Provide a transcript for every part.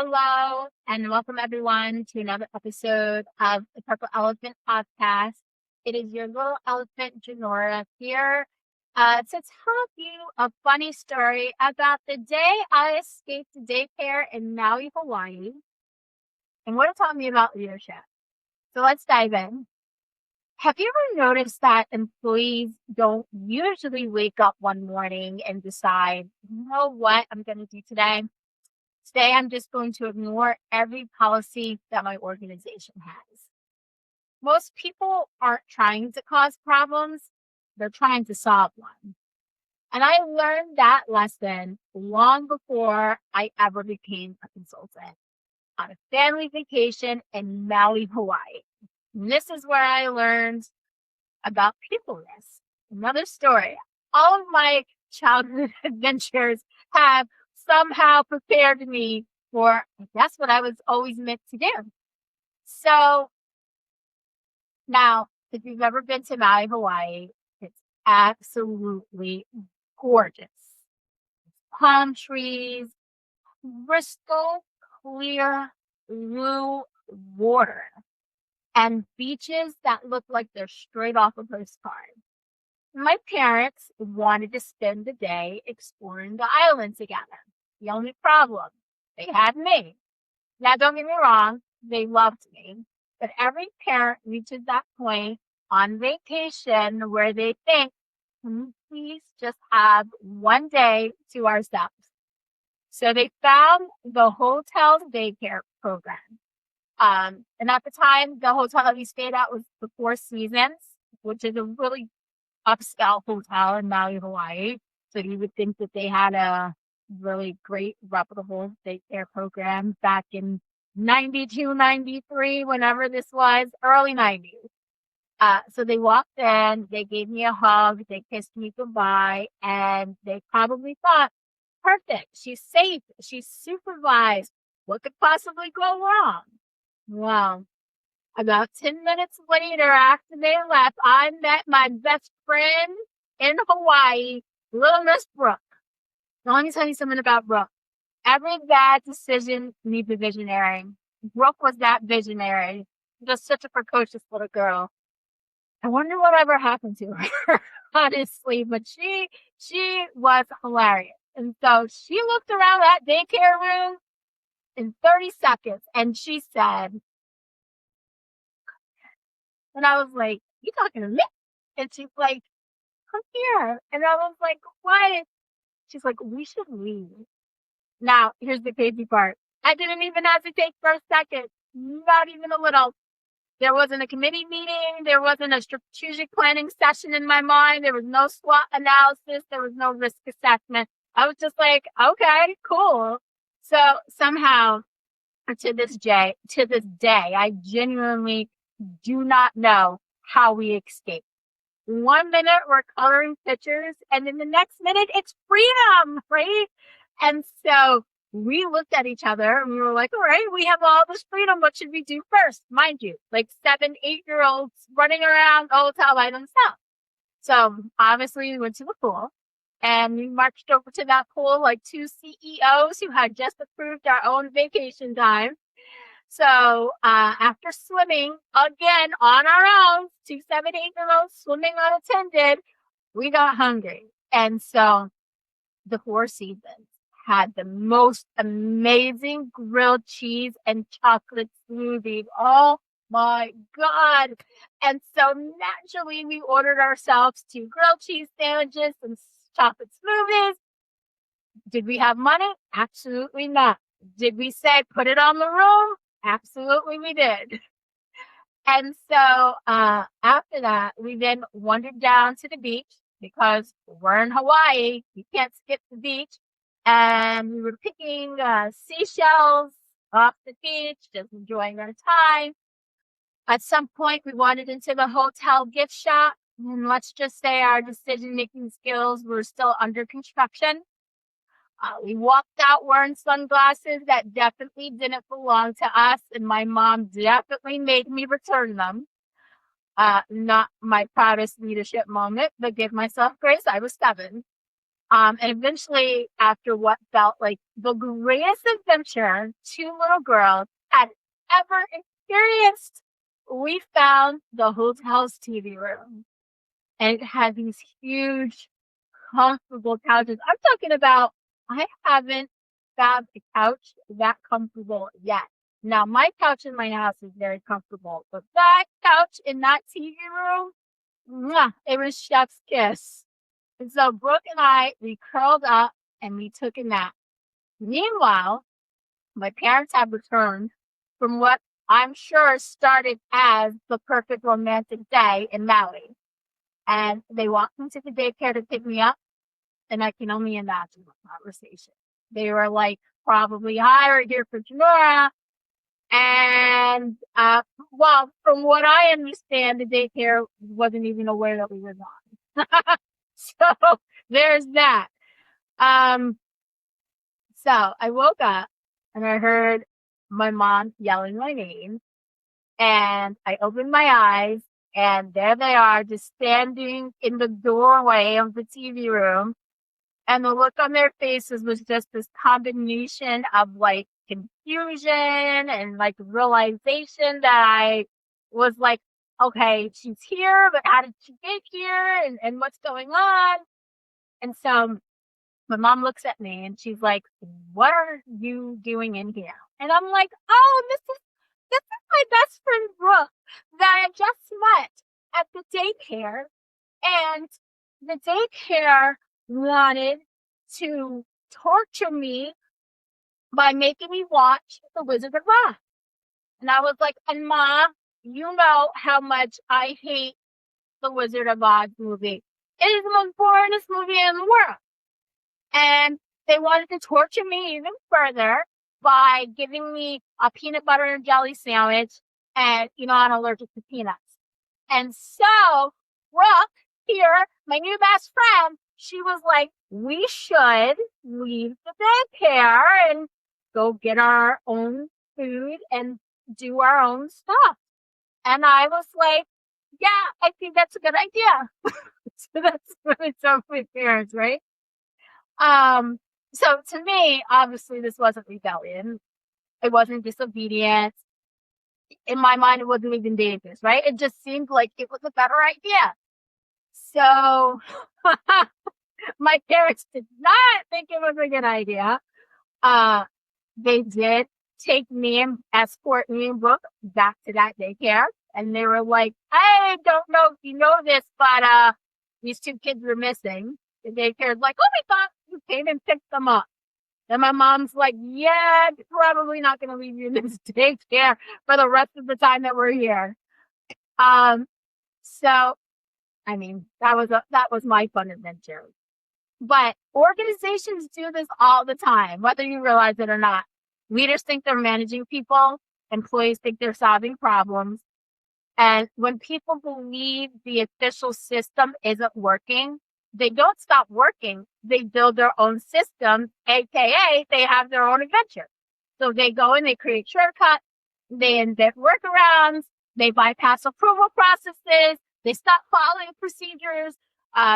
Hello, and welcome everyone to another episode of the Purple Elephant Podcast. It is your little elephant, Janora, here to tell you a funny story about the day I escaped daycare in Maui, Hawaii, and what it taught me about leadership. So let's dive in. Have you ever noticed that employees don't usually wake up one morning and decide, you know what I'm going to do today? Today, I'm just going to ignore every policy that my organization has. Most people aren't trying to cause problems, they're trying to solve one. And I learned that lesson long before I ever became a consultant on a family vacation in Maui, Hawaii. And this is where I learned about peopleness. Another story. All of my childhood adventures have somehow prepared me for, I guess, what I was always meant to do. So now, if you've ever been to Maui, Hawaii, it's absolutely gorgeous. Palm trees, crystal clear blue water, and beaches that look like they're straight off a postcard. My parents wanted to spend the day exploring the island together. The only problem, they had me. Now, don't get me wrong, they loved me. But every parent reaches that point on vacation where they think, can we please just have one day to ourselves? So they found the hotel's daycare program. And at the time, the hotel that we stayed at was the Four Seasons, which is a really upscale hotel in Maui, Hawaii. So you would think that they had a really great, reputable daycare program back in 92, 93, whenever this was, early 90s. So they walked in, they gave me a hug, they kissed me goodbye, and they probably thought, perfect, she's safe, she's supervised. What could possibly go wrong? Well, about 10 minutes later, after they left, I met my best friend in Hawaii, little Miss Brooke. Now, let me tell you something about Brooke. Every bad decision needs a visionary. Brooke was that visionary. Just such a precocious little girl. I wonder whatever happened to her, honestly, but she was hilarious. And so she looked around that daycare room in 30 seconds and she said, and I was like, you talking to me? And she's like, come here. And I was like, what? She's like, we should leave. Now, here's the crazy part. I didn't even hesitate for a second. Not even a little. There wasn't a committee meeting. There wasn't a strategic planning session in my mind. There was no SWOT analysis. There was no risk assessment. I was just like, okay, cool. So somehow to this day, I genuinely do not know how we escaped. 1 minute we're coloring pictures and then the next minute it's freedom, right? And so we looked at each other and we were like, all right, we have all this freedom. What should we do first? Mind you, like 7, 8-year-olds running around the hotel by themselves. So obviously we went to the pool and we marched over to that pool like 2 CEOs who had just approved our own vacation time. So after swimming again on our own, 2 7, 8-year-olds swimming unattended, we got hungry. And so the Four Seasons had the most amazing grilled cheese and chocolate smoothie. Oh my God. And so naturally we ordered ourselves 2 grilled cheese sandwiches and chocolate smoothies. Did we have money? Absolutely not. Did we say put it on the room? Absolutely we did. And so after that, we then wandered down to the beach because we're in Hawaii. You can't skip the beach. And we were picking seashells off the beach, just enjoying our time. At some point, we wandered into the hotel gift shop. And let's just say our decision-making skills were still under construction. We walked out wearing sunglasses that definitely didn't belong to us, and my mom definitely made me return them. Not my proudest leadership moment, but give myself grace. I was 7. And eventually, after what felt like the greatest adventure two little girls had ever experienced, we found the hotel's TV room. And it had these huge, comfortable couches. I'm talking about, I haven't found a couch that comfortable yet. Now, my couch in my house is very comfortable, but that couch in that TV room, mwah, it was chef's kiss. And so Brooke and I, we curled up and we took a nap. Meanwhile, my parents had returned from what I'm sure started as the perfect romantic day in Maui. And they walked into the daycare to pick me up, and I can only imagine the conversation. They were like, probably, hi, we're here for Janora. And, well, from what I understand, the daycare wasn't even aware that we were gone. So there's that. So I woke up and I heard my mom yelling my name, and I opened my eyes, and there they are, just standing in the doorway of the TV room. And the look on their faces was just this combination of like confusion and like realization that I was like, okay, she's here, but how did she get here? And what's going on? And so my mom looks at me and she's like, what are you doing in here? And I'm like, oh, this is my best friend Brooke that I just met at the daycare. And the daycare wanted to torture me by making me watch The Wizard of Oz. And I was like, and Ma, you know how much I hate The Wizard of Oz movie. It is the most boringest movie in the world. And they wanted to torture me even further by giving me a peanut butter and jelly sandwich. And, you know, I'm allergic to peanuts. And so, Brooke here, my new best friend, she was like, we should leave the daycare and go get our own food and do our own stuff. And I was like, yeah, I think that's a good idea. So that's what I told my parents, right? So to me, obviously this wasn't rebellion. It wasn't disobedience. In my mind, it wasn't even dangerous, right? It just seemed like it was a better idea. So my parents did not think it was a good idea. They did take me and escort me and Brooke back to that daycare. And they were like, I don't know if you know this, but these two kids were missing. The daycare's like, oh, we thought you came and picked them up. Then my mom's like, yeah, probably not going to leave you in this daycare for the rest of the time that we're here. So, I mean, that was my fun adventure. But organizations do this all the time, whether you realize it or not. Leaders think they're managing people. Employees think they're solving problems. And when people believe the official system isn't working, they don't stop working. They build their own system, aka they have their own adventure. So they go and they create shortcuts, they invent workarounds, they bypass approval processes, they stop following procedures,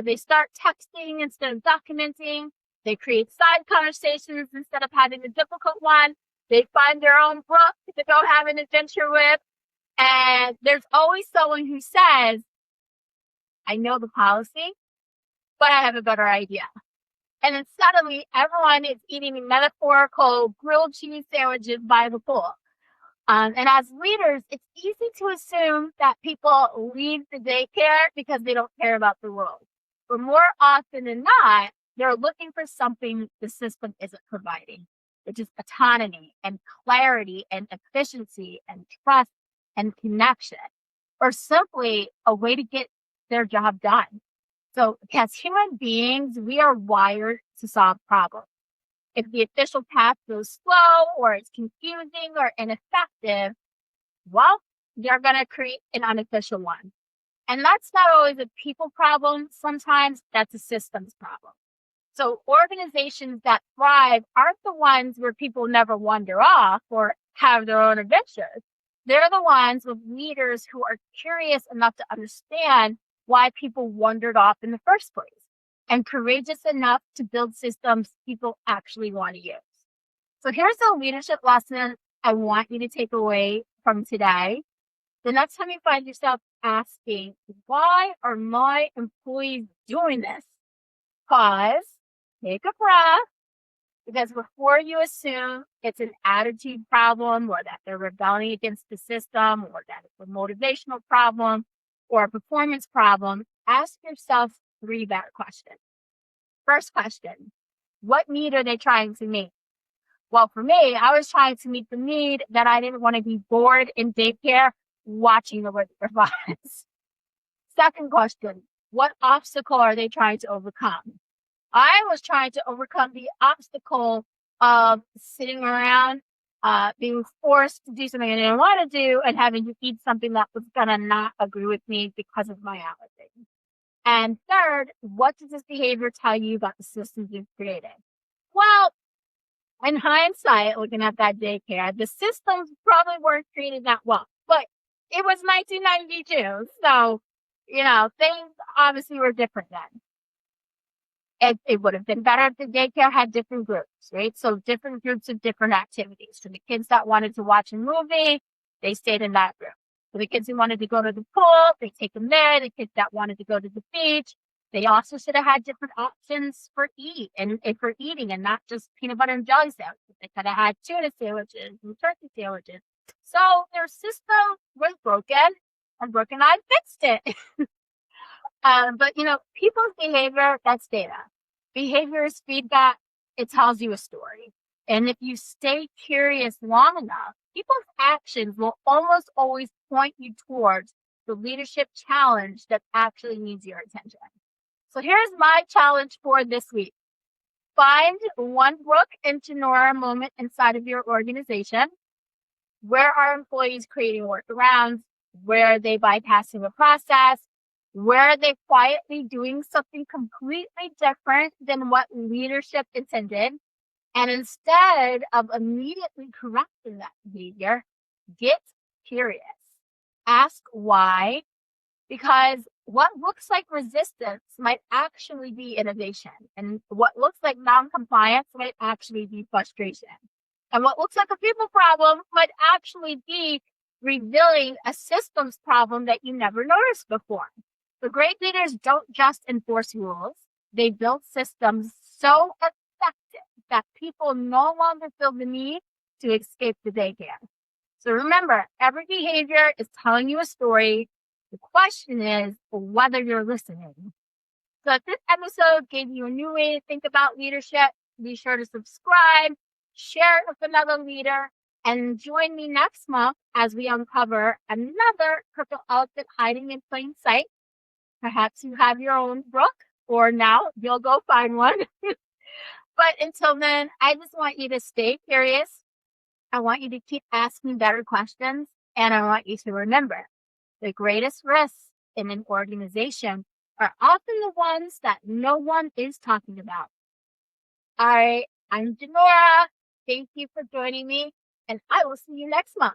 they start texting instead of documenting, they create side conversations instead of having a difficult one, they find their own Brooke to go have an adventure with, and there's always someone who says, I know the policy, but I have a better idea. And then suddenly everyone is eating metaphorical grilled cheese sandwiches by the pool. And as leaders, it's easy to assume that people leave the daycare because they don't care about the world. But more often than not, they're looking for something the system isn't providing, which is autonomy and clarity and efficiency and trust and connection, or simply a way to get their job done. So as human beings, we are wired to solve problems. If the official path goes slow or it's confusing or ineffective, well, they're going to create an unofficial one. And that's not always a people problem. Sometimes that's a systems problem. So organizations that thrive aren't the ones where people never wander off or have their own adventures. They're the ones with leaders who are curious enough to understand why people wandered off in the first place. and courageous enough to build systems people actually want to use. So here's a leadership lesson I want you to take away from today. The next time you find yourself asking, why are my employees doing this? Pause, take a breath, because before you assume it's an attitude problem or that they're rebelling against the system or that it's a motivational problem or a performance problem, ask yourself 3 better questions. First question, what need are they trying to meet? Well, for me, I was trying to meet the need that I didn't want to be bored in daycare watching the work robots. Second question, what obstacle are they trying to overcome? I was trying to overcome the obstacle of sitting around, being forced to do something I didn't want to do and having to eat something that was going to not agree with me because of my allergy. And third, what does this behavior tell you about the systems you've created? Well, in hindsight, looking at that daycare, the systems probably weren't created that well, but it was 1992. So, things obviously were different then. It would have been better if the daycare had different groups, right? So different groups of different activities. For the kids that wanted to watch a movie, they stayed in that group. For the kids who wanted to go to the pool, they take them there. The kids that wanted to go to the beach, they also should have had different options for eating and not just peanut butter and jelly sandwiches. They could have had tuna sandwiches and turkey sandwiches. So their system was broken, and Brooke and I fixed it. But people's behavior, that's data. Behavior is feedback. It tells you a story. And if you stay curious long enough, people's actions will almost always point you towards the leadership challenge that actually needs your attention. So here's my challenge for this week. Find one Brooke and Janora moment inside of your organization. Where are employees creating workarounds? Where are they bypassing a process? Where are they quietly doing something completely different than what leadership intended? And instead of immediately correcting that behavior, get curious. Ask why, because what looks like resistance might actually be innovation, and what looks like non-compliance might actually be frustration. And what looks like a people problem might actually be revealing a systems problem that you never noticed before. The great leaders don't just enforce rules. They build systems so effective that people no longer feel the need to escape the daycare. So remember, every behavior is telling you a story. The question is whether you're listening. So if this episode gave you a new way to think about leadership, be sure to subscribe, share it with another leader, and join me next month as we uncover another purple elephant hiding in plain sight. Perhaps you have your own Brooke, or now you'll go find one. But until then, I just want you to stay curious. I want you to keep asking better questions. And I want you to remember, the greatest risks in an organization are often the ones that no one is talking about. All right, I'm Janora. Thank you for joining me, and I will see you next month.